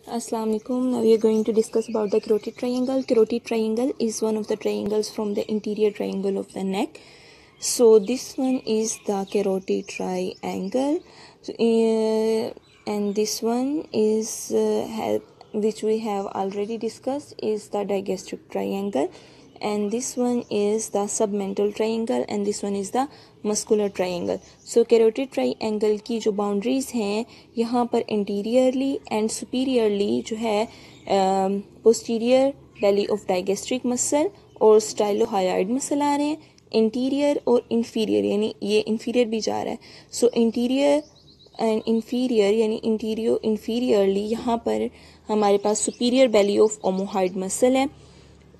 Assalamu alaikum. Now we are going to discuss about the carotid triangle. Carotid triangle is one of the triangles from the interior triangle of the neck. So this one is the carotid triangle, and this one is which we have already discussed is the digastric triangle, and this one is the submental triangle, and this one is the muscular triangle. So carotid triangle की जो boundaries हैं यहाँ पर interiorly and superiorly जो है posterior belly of digastric muscle और स्टाइलोहायोइड muscle आ रहे हैं. इंटीरियर और इंफीरियर यानी ये इंफीरियर भी जा रहा है. सो इंटीरियर एंड इंफीरियर यानी इंटीरियर इंफीरियरली यहाँ पर हमारे पास superior belly of omohyoid muscle है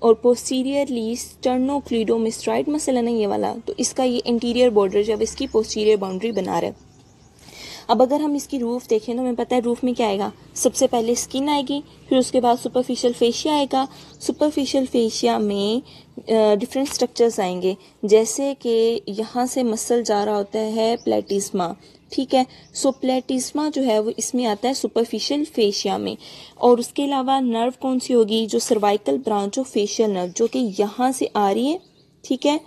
और पोस्टीरियरली स्टर्नोक्लीडोमिस्ट्राइड मसल है ना ये वाला, तो इसका ये इंटीरियर बॉर्डर जब इसकी पोस्टीरियर बाउंड्री बना रहा है. अब अगर हम इसकी रूफ देखें तो हमें पता है रूफ में क्या आएगा. सबसे पहले स्किन आएगी, फिर उसके बाद सुपरफिशियल फेशिया आएगा. सुपरफिशियल फेशिया में डिफरेंट स्ट्रक्चर्स आएंगे, जैसे कि यहाँ से मसल जा रहा होता है प्लेटिस्मा. ठीक है, सो प्लेटिस्मा जो है वो इसमें आता है सुपरफिशियल फेशिया में. और उसके अलावा नर्व कौन सी होगी, जो cervical branch of facial nerve जो कि यहाँ से आ रही है. ठीक है,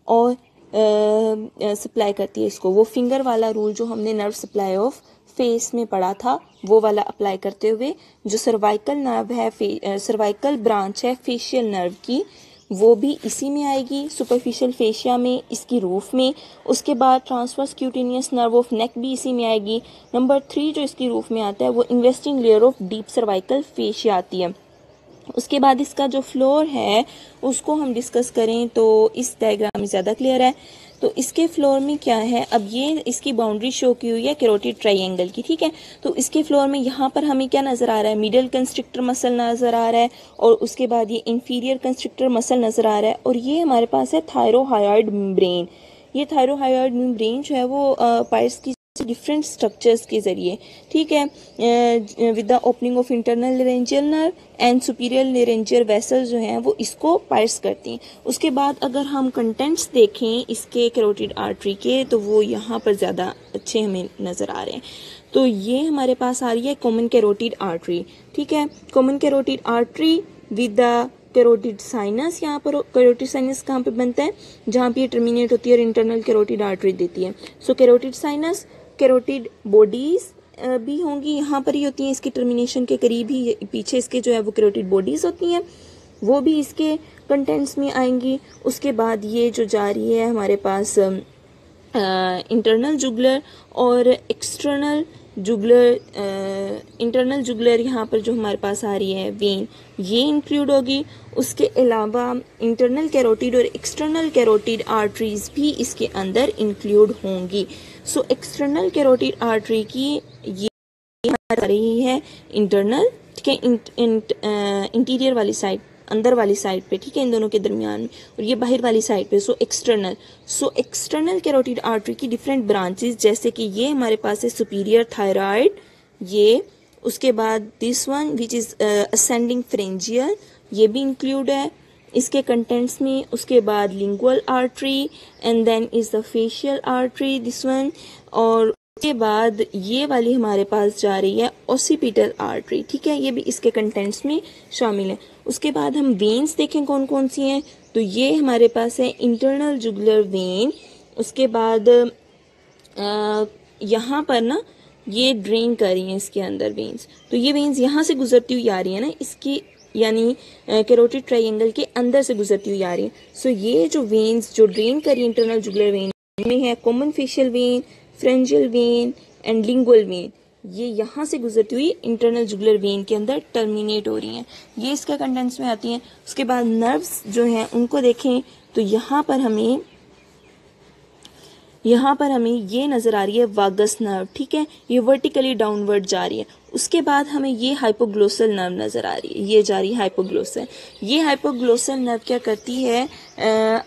और सप्लाई करती है इसको. वो फिंगर वाला रूल जो हमने नर्व सप्लाई ऑफ फेस में पढ़ा था वो वाला अप्लाई करते हुए जो सर्वाइकल नर्व है, सर्वाइकल ब्रांच है फेशियल नर्व की, वो भी इसी में आएगी सुपरफिशियल फेशिया में, इसकी रूफ में. उसके बाद transverse cutaneous nerve of neck भी इसी में आएगी. नंबर 3 जो इसकी रूफ में आता है वो investing layer of deep cervical fascia आती है. उसके बाद इसका जो फ्लोर है उसको हम डिस्कस करें तो इस डायग्राम में ज़्यादा क्लियर है. तो इसके फ्लोर में क्या है, अब ये इसकी बाउंड्री शो की हुई है कैरोटिड ट्राइंगल की. ठीक है, तो इसके फ्लोर में यहाँ पर हमें क्या नज़र आ रहा है, मिडल कंस्ट्रिक्टर मसल नज़र आ रहा है, और उसके बाद ये इंफीरियर कंस्ट्रिक्टर मसल नज़र आ रहा है, और ये हमारे पास है थायरोहायोइड मेम्ब्रेन. ये थायरोहायोइड मेम्ब्रेन जो है वो पार्ट्स की डिफरेंट स्ट्रक्चर्स के जरिए, ठीक है, with the opening of internal laryngeal nerve and superior laryngeal vessel जो हैं वो इसको पार्स करती हैं. उसके बाद अगर हम कंटेंट्स देखें इसके कैरोटिड आर्टरी के तो वो यहाँ पर ज़्यादा अच्छे हमें नज़र आ रहे हैं. तो ये हमारे पास आ रही है कॉमन कैरोटिड आर्टरी. ठीक है, common carotid artery with the carotid sinus. यहाँ पर कैरोटिड साइनस कहाँ पे बनता है, जहाँ पे ये टर्मिनेट होती है और इंटरनल कैरोटिड आर्टरी देती है. सो कैरोटिड साइनस, कैरोटिड बॉडीज भी होंगी, यहाँ पर ही होती हैं, इसके टर्मिनेशन के करीब ही पीछे इसके जो है वो कैरोटिड बॉडीज होती हैं, वो भी इसके कंटेंट्स में आएंगी. उसके बाद ये जो जा रही है हमारे पास इंटरनल जुगलर और एक्सटर्नल जुगलर. इंटरनल जुगलर यहाँ पर जो हमारे पास आ रही है वेन, ये इंक्लूड होगी. उसके अलावा इंटरनल कैरोटिड और एक्सटर्नल कैरोटिड आर्टरीज भी इसके अंदर इंक्लूड होंगी. सो एक्सटर्नल कैरोटिड आर्टरी की ये आ रही है इंटरनल, ठीक है, इंटीरियर वाली साइड, अंदर वाली साइड पे, ठीक है, इन दोनों के दरमियान में, और ये बाहर वाली साइड पे. सो एक्सटर्नल कैरोटिड आर्टरी की डिफरेंट ब्रांचेस, जैसे कि ये हमारे पास है सुपीरियर थायराइड, ये. उसके बाद this one which is ascending pharyngeal, ये भी इंक्लूड है इसके कंटेंट्स में. उसके बाद lingual artery and then is the facial artery this one, और उसके बाद ये वाली हमारे पास जा रही है ओसिपिटल आर्टरी. ठीक है, ये भी इसके कंटेंट्स में शामिल है. उसके बाद हम वेन्स देखें कौन कौन सी हैं, तो ये हमारे पास है इंटरनल जुगुलर वेन. उसके बाद यहाँ पर ना ये ड्रेन कर रही हैं इसके अंदर वेन्स, तो ये वेन्स यहाँ से गुजरती हुई आ रही है ना इसकी, यानी कैरोटिड ट्राइंगल के अंदर से गुजरती हुई आ रही है. सो ये जो वेन्स जो ड्रेन कर रही है इंटरनल जुगुलर वेन में है common facial vein, फ्रेंजियल when and lingual when. ये यहाँ से गुजरती हुई इंटरनल जुगुलर वेन के अंदर टर्मिनेट हो रही हैं, ये इसके कंटेंट्स में आती हैं. उसके बाद नर्व्स जो हैं उनको देखें तो यहाँ पर हमें ये नज़र आ रही है वागस नर्व. ठीक है, ये वर्टिकली डाउनवर्ड जा रही है. उसके बाद हमें ये हाइपोग्लोसल नर्व नज़र आ रही है, ये जा रही है हाइपोग्लोसल. ये हाइपोग्लोसल नर्व क्या करती है,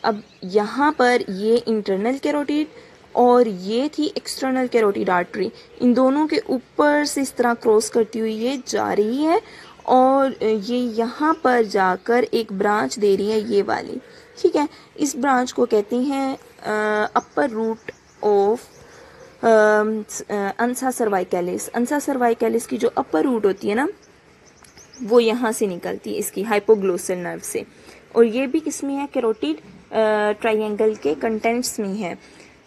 अब यहाँ पर ये इंटरनल कैरोटिड और ये थी एक्सटर्नल कैरोटिड आर्टरी, इन दोनों के ऊपर से इस तरह क्रॉस करती हुई ये जा रही है, और ये यहाँ पर जाकर एक ब्रांच दे रही है ये वाली. ठीक है, इस ब्रांच को कहते हैं अपर रूट ऑफ अंसा सर्वाइकलिस. अंसा सर्वाइकलिस की जो अपर रूट होती है ना वो यहाँ से निकलती है इसकी हाइपोग्लोसल नर्व से, और ये भी किसमें है, कैरोटिड ट्रायंगल के कंटेंट्स में है।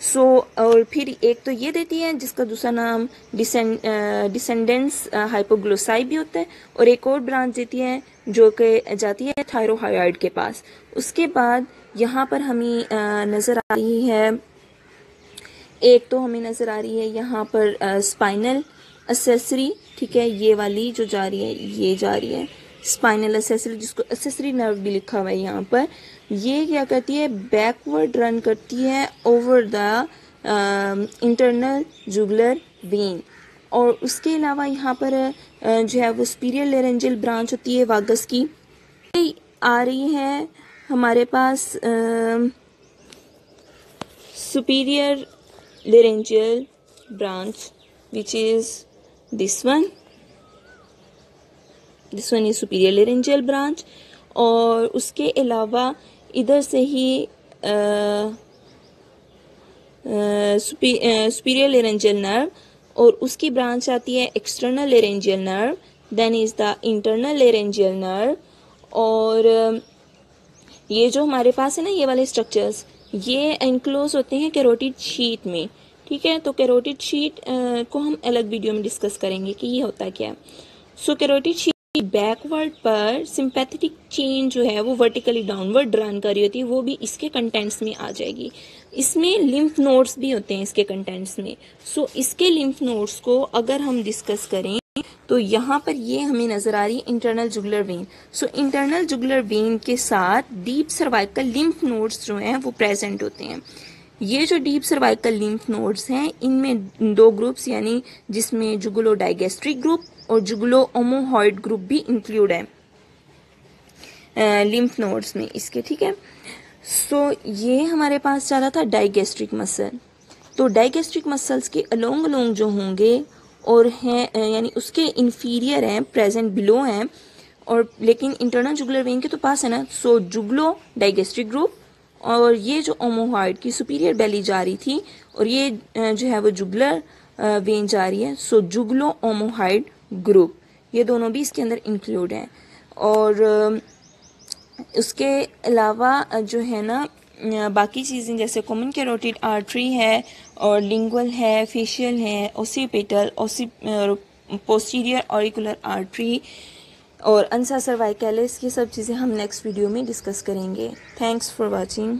सो और फिर एक तो ये देती है जिसका दूसरा नाम डिसेंडेंस हाइपोग्लोसाई भी होता है, और एक और ब्रांच देती है जो कि जाती है थायरोहाइड के पास। उसके बाद यहाँ पर हमें नज़र आ रही है, एक तो हमें नज़र आ रही है यहाँ पर स्पाइनल एसेसरी, ठीक है, ये वाली जो जा रही है, ये जा रही है स्पाइनल एसेसरी, जिसको एसेसरी नर्व भी लिखा हुआ है यहाँ पर। ये क्या करती है, बैकवर्ड रन करती है over the internal jugular vein. और उसके अलावा यहाँ पर जो है वो सुपीरियर लेरेंजियल ब्रांच होती है वागस की, आ रही है हमारे पास superior laryngeal branch, which is this one is superior laryngeal branch। और उसके अलावा इधर से ही superior laryngeal nerve, और उसकी ब्रांच आती है external laryngeal nerve, then is the internal laryngeal nerve। और ये जो हमारे पास है ना, ये वाले स्ट्रक्चर्स, ये एनक्लोज होते हैं कैरोटिड शीट में, ठीक है। तो कैरोटिड शीट को हम अलग वीडियो में डिस्कस करेंगे कि ये होता क्या है। सो कैरोटिड शीट बैकवर्ड पर सिंपैथेटिक चेन जो है वो वर्टिकली डाउनवर्ड रन कर रही होती है, वो भी इसके कंटेंट्स में आ जाएगी। इसमें लिम्फ नोड्स भी होते हैं इसके कंटेंट्स में। सो इसके लिम्फ नोड्स को अगर हम डिस्कस करें तो यहाँ पर ये हमें नजर आ रही है internal jugular vein. So internal jugular vein के साथ डीप सर्वाइकल लिम्फ नोड्स जो हैं वो प्रेजेंट होते हैं। ये जो डीप सर्वाइकल लिम्फ नोड्स हैं, इनमें दो ग्रुप्स, यानी जिसमें जुगुलो डाइगेस्ट्रिक ग्रुप और जुगुलो ओमोहॉइड ग्रुप भी इंक्लूड है लिम्फ नोड्स में इसके, ठीक है। सो ये हमारे पास चला था डाइगेस्ट्रिक मसल। तो डाइगेस्ट्रिक मसल्स के अलोंग अलोंग जो होंगे और हैं, यानी उसके इंफीरियर हैं, प्रेजेंट बिलो हैं, और लेकिन इंटरनल जुगुलर वेन के तो पास है ना। सो जुगलो डाइगेस्ट्रिक ग्रुप, और ये जो ओमोहॉइड की सुपीरियर बेली जा रही थी, और ये जो है वो जुगुलर वेन जा रही है। सो जुगलो ओमोहॉइड ग्रुप, ये दोनों भी इसके अंदर इंक्लूड हैं। और उसके अलावा जो है ना बाकी चीज़ें जैसे कॉमन कैरोटिड आर्टरी है, और लिंगुअल है, फेशियल है, ओसिपिटल, पोस्टीरियर ऑरिकुलर आर्टरी, और अंसा सर्वाइकलिस, ये सब चीज़ें हम नेक्स्ट वीडियो में डिस्कस करेंगे। Thanks for watching.